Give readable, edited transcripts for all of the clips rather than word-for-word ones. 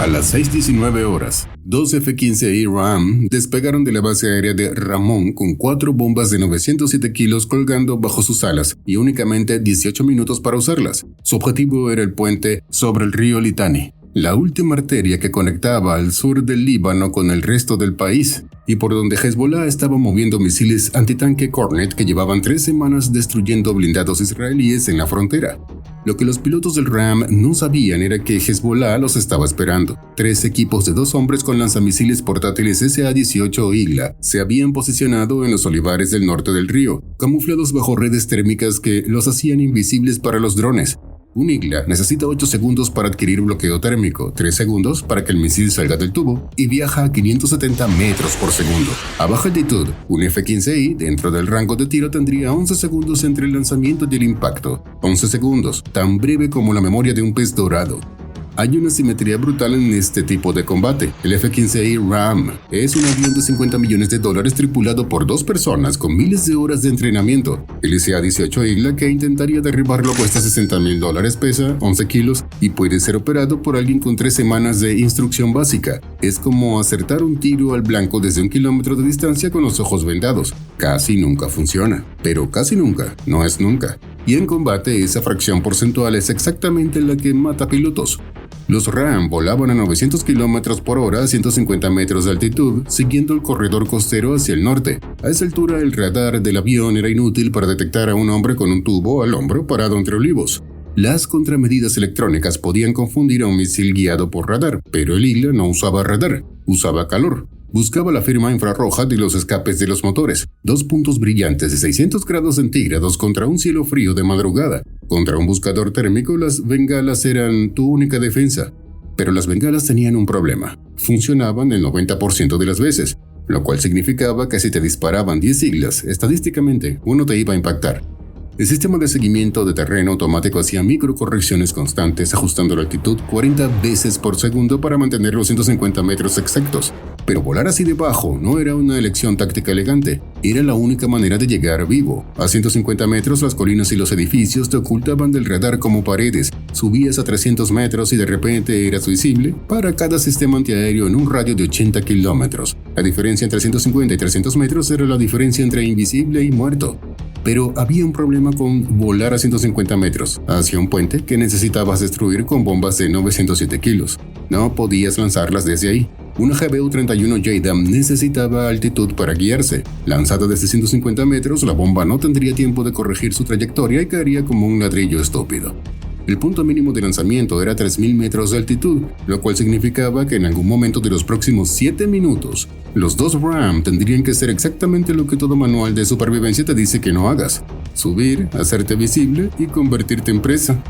A las 6:19 horas, dos F-15I Ram despegaron de la base aérea de Ramón con 4 bombas de 907 kilos colgando bajo sus alas y únicamente 18 minutos para usarlas. Su objetivo era el puente sobre el río Litani, la última arteria que conectaba al sur del Líbano con el resto del país, y por donde Hezbollah estaba moviendo misiles antitanque Kornet que llevaban 3 semanas destruyendo blindados israelíes en la frontera. Lo que los pilotos del Ram no sabían era que Hezbollah los estaba esperando. 3 equipos de 2 hombres con lanzamisiles portátiles SA-18 Igla se habían posicionado en los olivares del norte del río, camuflados bajo redes térmicas que los hacían invisibles para los drones. Un Igla necesita 8 segundos para adquirir bloqueo térmico, 3 segundos para que el misil salga del tubo y viaja a 570 metros por segundo. A baja altitud, un F-15I dentro del rango de tiro tendría 11 segundos entre el lanzamiento y el impacto. 11 segundos, tan breve como la memoria de un pez dorado. Hay una simetría brutal en este tipo de combate. El F-15I Ram es un avión de $50 millones tripulado por 2 personas con miles de horas de entrenamiento. El SA-18 Igla que intentaría derribarlo cuesta $60,000, pesa 11 kilos y puede ser operado por alguien con 3 semanas de instrucción básica. Es como acertar un tiro al blanco desde 1 kilómetro de distancia con los ojos vendados. Casi nunca funciona, pero casi nunca no es nunca. Y en combate esa fracción porcentual es exactamente la que mata pilotos. Los Ram volaban a 900 km por hora a 150 metros de altitud, siguiendo el corredor costero hacia el norte. A esa altura el radar del avión era inútil para detectar a un hombre con un tubo al hombro parado entre olivos. Las contramedidas electrónicas podían confundir a un misil guiado por radar, pero el Igla no usaba radar, usaba calor. Buscaba la firma infrarroja de los escapes de los motores, 2 puntos brillantes de 600 grados centígrados contra un cielo frío de madrugada. Contra un buscador térmico, las bengalas eran tu única defensa. Pero las bengalas tenían un problema. Funcionaban el 90% de las veces, lo cual significaba que si te disparaban 10 Iglas, estadísticamente, uno te iba a impactar. El sistema de seguimiento de terreno automático hacía microcorrecciones constantes ajustando la altitud 40 veces por segundo para mantener los 150 metros exactos. Pero volar así de bajo no era una elección táctica elegante, era la única manera de llegar vivo. A 150 metros las colinas y los edificios te ocultaban del radar como paredes, subías a 300 metros y de repente eras visible para cada sistema antiaéreo en un radio de 80 kilómetros. La diferencia entre 150 y 300 metros era la diferencia entre invisible y muerto. Pero había un problema con volar a 150 metros, hacia un puente que necesitabas destruir con bombas de 907 kilos. No podías lanzarlas desde ahí. Una GBU-31 JDAM necesitaba altitud para guiarse. Lanzada desde 150 metros, la bomba no tendría tiempo de corregir su trayectoria y caería como un ladrillo estúpido. El punto mínimo de lanzamiento era 3.000 metros de altitud, lo cual significaba que en algún momento de los próximos 7 minutos, los 2 Ram tendrían que hacer exactamente lo que todo manual de supervivencia te dice que no hagas: subir, hacerte visible y convertirte en presa.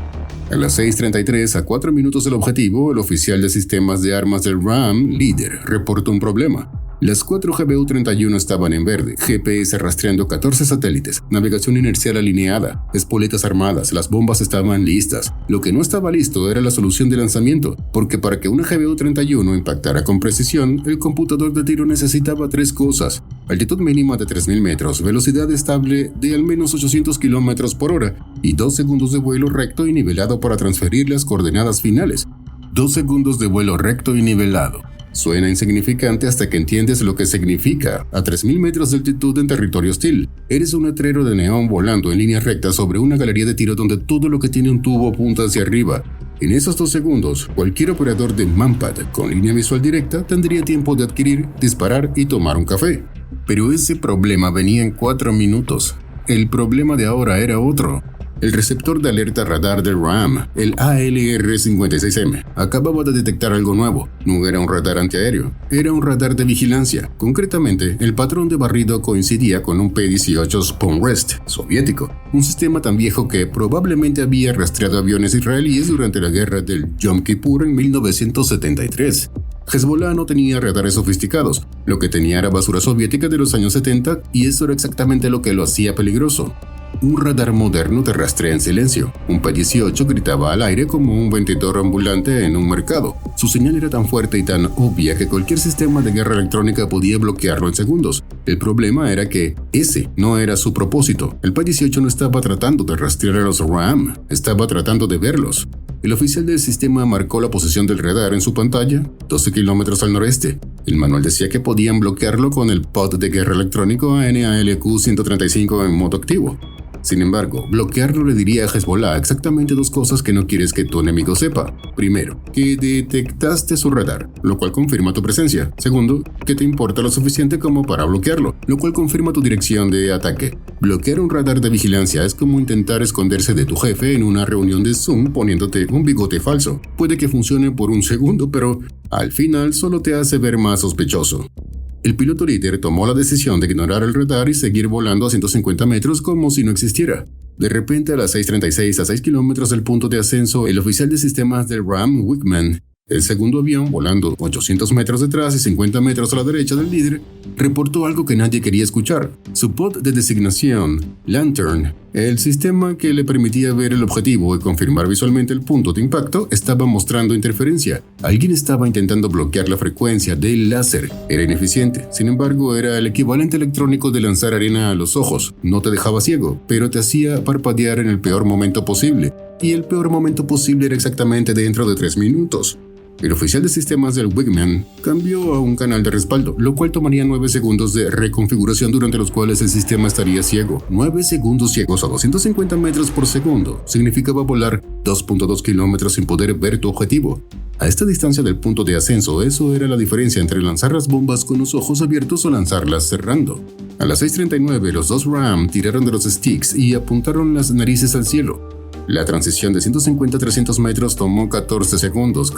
A las 6:33, a 4 minutos del objetivo, el oficial de sistemas de armas del Ram, líder, reportó un problema. Las 4 GBU-31 estaban en verde, GPS rastreando 14 satélites, navegación inercial alineada, espoletas armadas, las bombas estaban listas. Lo que no estaba listo era la solución de lanzamiento, porque para que una GBU-31 impactara con precisión, el computador de tiro necesitaba 3 cosas: altitud mínima de 3.000 metros, velocidad estable de al menos 800 km por hora y 2 segundos de vuelo recto y nivelado para transferir las coordenadas finales. 2 segundos de vuelo recto y nivelado. Suena insignificante hasta que entiendes lo que significa. A 3.000 metros de altitud en territorio hostil, eres un letrero de neón volando en línea recta sobre una galería de tiro donde todo lo que tiene un tubo apunta hacia arriba. En esos 2 segundos, cualquier operador de Manpad con línea visual directa tendría tiempo de adquirir, disparar y tomar un café. Pero ese problema venía en 4 minutos. El problema de ahora era otro. El receptor de alerta radar del Ram, el ALR-56M, acababa de detectar algo nuevo. No era un radar antiaéreo, era un radar de vigilancia. Concretamente, el patrón de barrido coincidía con un P-18 Spoonrest soviético, un sistema tan viejo que probablemente había rastreado aviones israelíes durante la guerra del Yom Kippur en 1973. Hezbollah no tenía radares sofisticados, lo que tenía era basura soviética de los años 70, y eso era exactamente lo que lo hacía peligroso. Un radar moderno te rastrea en silencio. Un P-18 gritaba al aire como un vendedor ambulante en un mercado. Su señal era tan fuerte y tan obvia que cualquier sistema de guerra electrónica podía bloquearlo en segundos. El problema era que ese no era su propósito. El P-18 no estaba tratando de rastrear a los Ram, estaba tratando de verlos. El oficial del sistema marcó la posición del radar en su pantalla, 12 kilómetros al noreste. El manual decía que podían bloquearlo con el pod de guerra electrónico NALQ-135 en modo activo. Sin embargo, bloquearlo le diría a Hezbollah exactamente dos cosas que no quieres que tu enemigo sepa. Primero, que detectaste su radar, lo cual confirma tu presencia. Segundo, que te importa lo suficiente como para bloquearlo, lo cual confirma tu dirección de ataque. Bloquear un radar de vigilancia es como intentar esconderse de tu jefe en una reunión de Zoom poniéndote un bigote falso. Puede que funcione por un segundo, pero al final solo te hace ver más sospechoso. El piloto líder tomó la decisión de ignorar el radar y seguir volando a 150 metros como si no existiera. De repente, a las 6:36 a 6 kilómetros del punto de ascenso, el oficial de sistemas del RAM, Wickman, el segundo avión, volando 800 metros detrás y 50 metros a la derecha del líder, reportó algo que nadie quería escuchar. Su pod de designación, Lantern, el sistema que le permitía ver el objetivo y confirmar visualmente el punto de impacto, estaba mostrando interferencia. Alguien estaba intentando bloquear la frecuencia del láser. Era ineficiente. Sin embargo, era el equivalente electrónico de lanzar arena a los ojos. No te dejaba ciego, pero te hacía parpadear en el peor momento posible. Y el peor momento posible era exactamente dentro de 3 minutos. El oficial de sistemas del Wigman cambió a un canal de respaldo, lo cual tomaría 9 segundos de reconfiguración durante los cuales el sistema estaría ciego. 9 segundos ciegos a 250 metros por segundo significaba volar 2.2 kilómetros sin poder ver tu objetivo. A esta distancia del punto de ascenso, eso era la diferencia entre lanzar las bombas con los ojos abiertos o lanzarlas cerrando. A las 6:39, los dos RAM tiraron de los sticks y apuntaron las narices al cielo. La transición de 150 a 300 metros tomó 14 segundos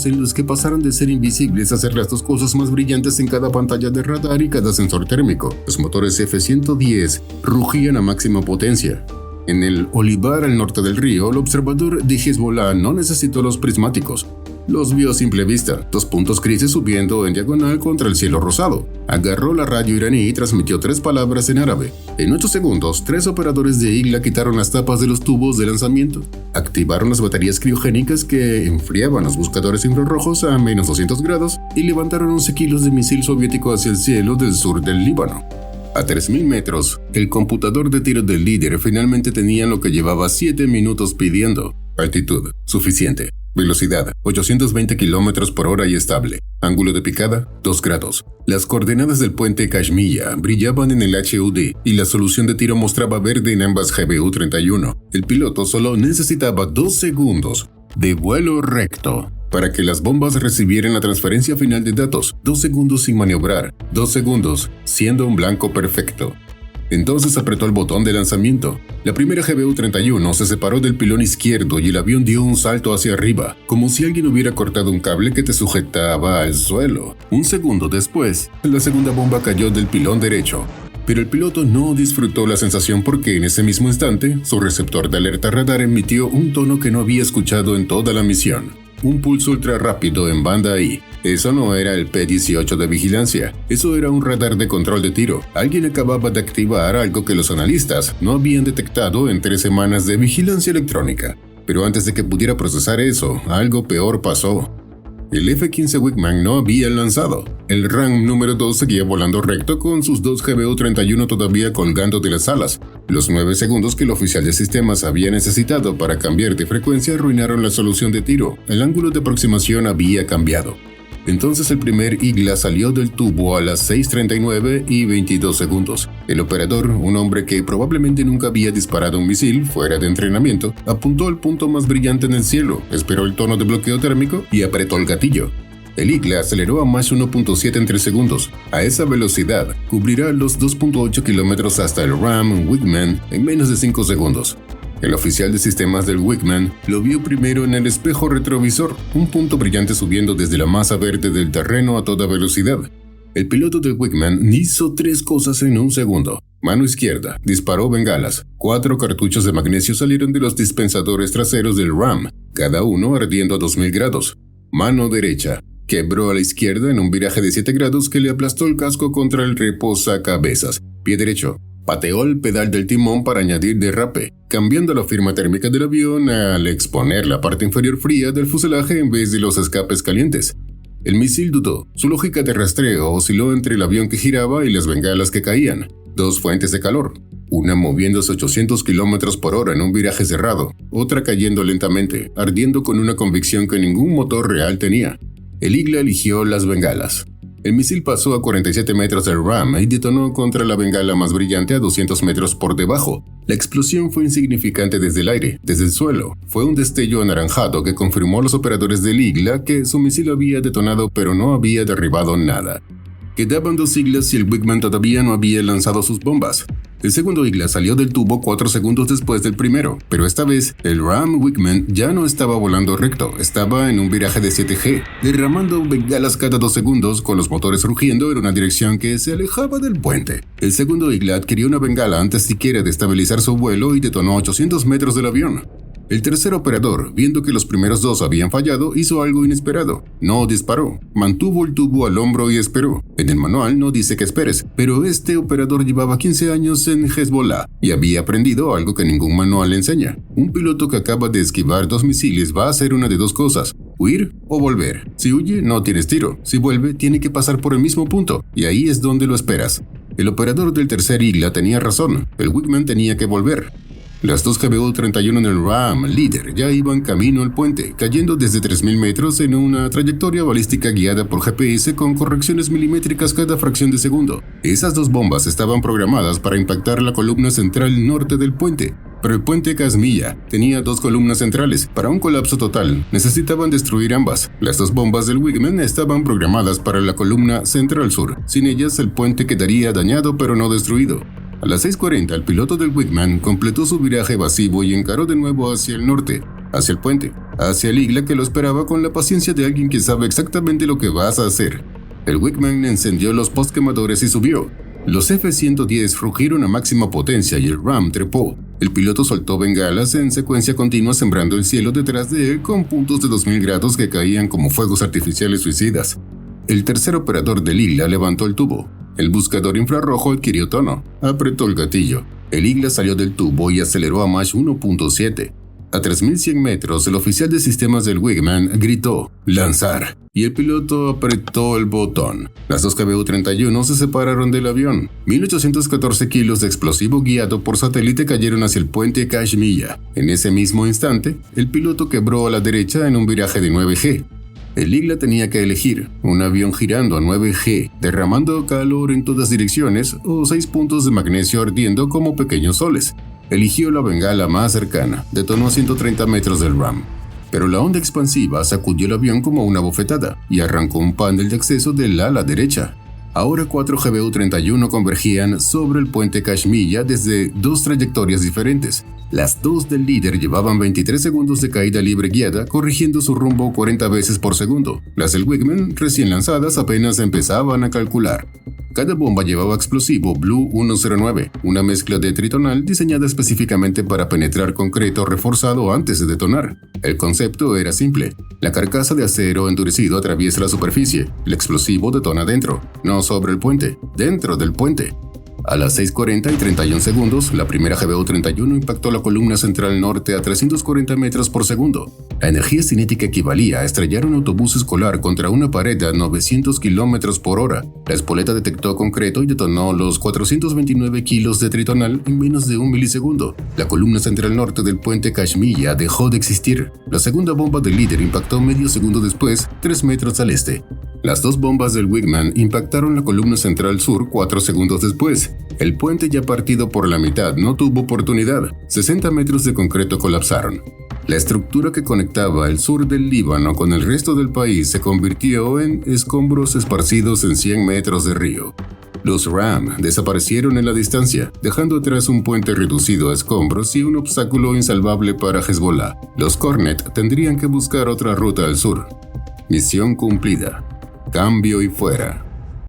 en los que pasaron de ser invisibles a ser las dos cosas más brillantes en cada pantalla de radar y cada sensor térmico. Los motores F-110 rugían a máxima potencia. En el olivar al norte del río, el observador de Hezbollah no necesitó los prismáticos. Los vio a simple vista, 2 puntos grises subiendo en diagonal contra el cielo rosado. Agarró la radio iraní y transmitió 3 palabras en árabe. En 8 segundos, 3 operadores de IGLA quitaron las tapas de los tubos de lanzamiento. Activaron las baterías criogénicas que enfriaban los buscadores infrarrojos a menos 200 grados y levantaron 11 kilos de misil soviético hacia el cielo del sur del Líbano. A 3.000 metros, el computador de tiro del líder finalmente tenía lo que llevaba 7 minutos pidiendo. Altitud, suficiente. Velocidad, 820 km por hora y estable. Ángulo de picada, 2 grados. Las coordenadas del puente Kashmia brillaban en el HUD y la solución de tiro mostraba verde en ambas GBU-31. El piloto solo necesitaba 2 segundos de vuelo recto para que las bombas recibieran la transferencia final de datos. 2 segundos sin maniobrar. 2 segundos siendo un blanco perfecto. Entonces apretó el botón de lanzamiento. La primera GBU-31 se separó del pilón izquierdo y el avión dio un salto hacia arriba, como si alguien hubiera cortado un cable que te sujetaba al suelo. Un segundo después, la segunda bomba cayó del pilón derecho. Pero el piloto no disfrutó la sensación porque en ese mismo instante, su receptor de alerta radar emitió un tono que no había escuchado en toda la misión. Un pulso ultra rápido en banda I. Eso no era el P-18 de vigilancia, eso era un radar de control de tiro. Alguien acababa de activar algo que los analistas no habían detectado en 3 semanas de vigilancia electrónica. Pero antes de que pudiera procesar eso, algo peor pasó. El F-15 Wickman no había lanzado. El RAM número 2 seguía volando recto con sus 2 GBU-31 todavía colgando de las alas. Los 9 segundos que el oficial de sistemas había necesitado para cambiar de frecuencia arruinaron la solución de tiro. El ángulo de aproximación había cambiado. Entonces el primer IGLA salió del tubo a las 6:39 y 22 segundos. El operador, un hombre que probablemente nunca había disparado un misil fuera de entrenamiento, apuntó al punto más brillante en el cielo, esperó el tono de bloqueo térmico y apretó el gatillo. El IGLA aceleró a Mach 1.7 en 3 segundos. A esa velocidad, cubrirá los 2.8 kilómetros hasta el RAM Wickman en menos de 5 segundos. El oficial de sistemas del Wickman lo vio primero en el espejo retrovisor, un punto brillante subiendo desde la masa verde del terreno a toda velocidad. El piloto del Wickman hizo 3 cosas en un segundo. Mano izquierda, disparó bengalas. 4 cartuchos de magnesio salieron de los dispensadores traseros del RAM, cada uno ardiendo a 2000 grados. Mano derecha, quebró a la izquierda en un viraje de 7 grados que le aplastó el casco contra el reposacabezas. Pie derecho, pateó el pedal del timón para añadir derrape, cambiando la firma térmica del avión al exponer la parte inferior fría del fuselaje en vez de los escapes calientes. El misil dudó. Su lógica de rastreo osciló entre el avión que giraba y las bengalas que caían. 2 fuentes de calor. una moviéndose 800 km por hora en un viraje cerrado, otra cayendo lentamente, ardiendo con una convicción que ningún motor real tenía. El Igla eligió las bengalas. El misil pasó a 47 metros del Ram y detonó contra la bengala más brillante a 200 metros por debajo. La explosión fue insignificante desde el aire, desde el suelo. Fue un destello anaranjado que confirmó a los operadores del Igla que su misil había detonado pero no había derribado nada. Quedaban 2 Iglas y el Wingman todavía no había lanzado sus bombas. El segundo Igla salió del tubo 4 segundos después del primero, pero esta vez el Ram Wingman ya no estaba volando recto, estaba en un viraje de 7G, derramando bengalas cada 2 segundos con los motores rugiendo en una dirección que se alejaba del puente. El segundo Igla adquirió una bengala antes siquiera de estabilizar su vuelo y detonó a 800 metros del avión. El tercer operador, viendo que los primeros 2 habían fallado, hizo algo inesperado. No disparó, mantuvo el tubo al hombro y esperó. En el manual no dice que esperes, pero este operador llevaba 15 años en Hezbollah y había aprendido algo que ningún manual le enseña. Un piloto que acaba de esquivar 2 misiles va a hacer una de 2 cosas: huir o volver. Si huye, no tienes tiro. Si vuelve, tiene que pasar por el mismo punto, y ahí es donde lo esperas. El operador del tercer Igla tenía razón, el Wingman tenía que volver. Las 2 GBU-31 en el Ram líder ya iban camino al puente, cayendo desde 3.000 metros en una trayectoria balística guiada por GPS con correcciones milimétricas cada fracción de segundo. Esas 2 bombas estaban programadas para impactar la columna central norte del puente, pero el puente Kashmiyah tenía 2 columnas centrales. Para un colapso total, necesitaban destruir ambas. Las 2 bombas del Wingman estaban programadas para la columna central sur. Sin ellas, el puente quedaría dañado pero no destruido. A las 6:40, el piloto del Wingman completó su viraje evasivo y encaró de nuevo hacia el norte, hacia el puente, hacia el Igla que lo esperaba con la paciencia de alguien que sabe exactamente lo que vas a hacer. El Wingman encendió los postquemadores y subió. Los F-110 rugieron a máxima potencia y el Ram trepó. El piloto soltó bengalas en secuencia continua sembrando el cielo detrás de él con puntos de 2000 grados que caían como fuegos artificiales suicidas. El tercer operador del Igla levantó el tubo. El buscador infrarrojo adquirió tono. Apretó el gatillo. El Igla salió del tubo y aceleró a Mach 1.7. A 3.100 metros, el oficial de sistemas del Wingman gritó «¡Lanzar!» y el piloto apretó el botón. Las 2 GBU-31 se separaron del avión. 1.814 kilos de explosivo guiado por satélite cayeron hacia el puente Kashmiyah. En ese mismo instante, el piloto quebró a la derecha en un viraje de 9G. El Igla tenía que elegir, un avión girando a 9G, derramando calor en todas direcciones, o 6 puntos de magnesio ardiendo como pequeños soles. Eligió la bengala más cercana, detonó a 130 metros del Ram. Pero la onda expansiva sacudió el avión como una bofetada y arrancó un panel de acceso del ala derecha. Ahora 4 GBU-31 convergían sobre el puente Kashmiyah desde 2 trayectorias diferentes. Las 2 del líder llevaban 23 segundos de caída libre guiada, corrigiendo su rumbo 40 veces por segundo. Las del Wingman, recién lanzadas, apenas empezaban a calcular. Cada bomba llevaba explosivo Blue 109, una mezcla de tritonal diseñada específicamente para penetrar concreto reforzado antes de detonar. El concepto era simple. La carcasa de acero endurecido atraviesa la superficie. El explosivo detona dentro, no sobre el puente, dentro del puente. A las 6:40 y 31 segundos, la primera GBU-31 impactó la columna central norte a 340 metros por segundo. La energía cinética equivalía a estrellar un autobús escolar contra una pared a 900 km por hora. La espoleta detectó concreto y detonó los 429 kilos de tritonal en menos de un milisegundo. La columna central norte del puente Kashmiyah dejó de existir. La segunda bomba del líder impactó medio segundo después, 3 metros al este. Las 2 bombas del Wingman impactaron la columna central sur 4 segundos después. El puente ya partido por la mitad no tuvo oportunidad. 60 metros de concreto colapsaron. La estructura que conectaba el sur del Líbano con el resto del país se convirtió en escombros esparcidos en 100 metros de río. Los Ram desaparecieron en la distancia, dejando atrás un puente reducido a escombros y un obstáculo insalvable para Hezbollah. Los Hornet tendrían que buscar otra ruta al sur. Misión cumplida. Cambio y fuera.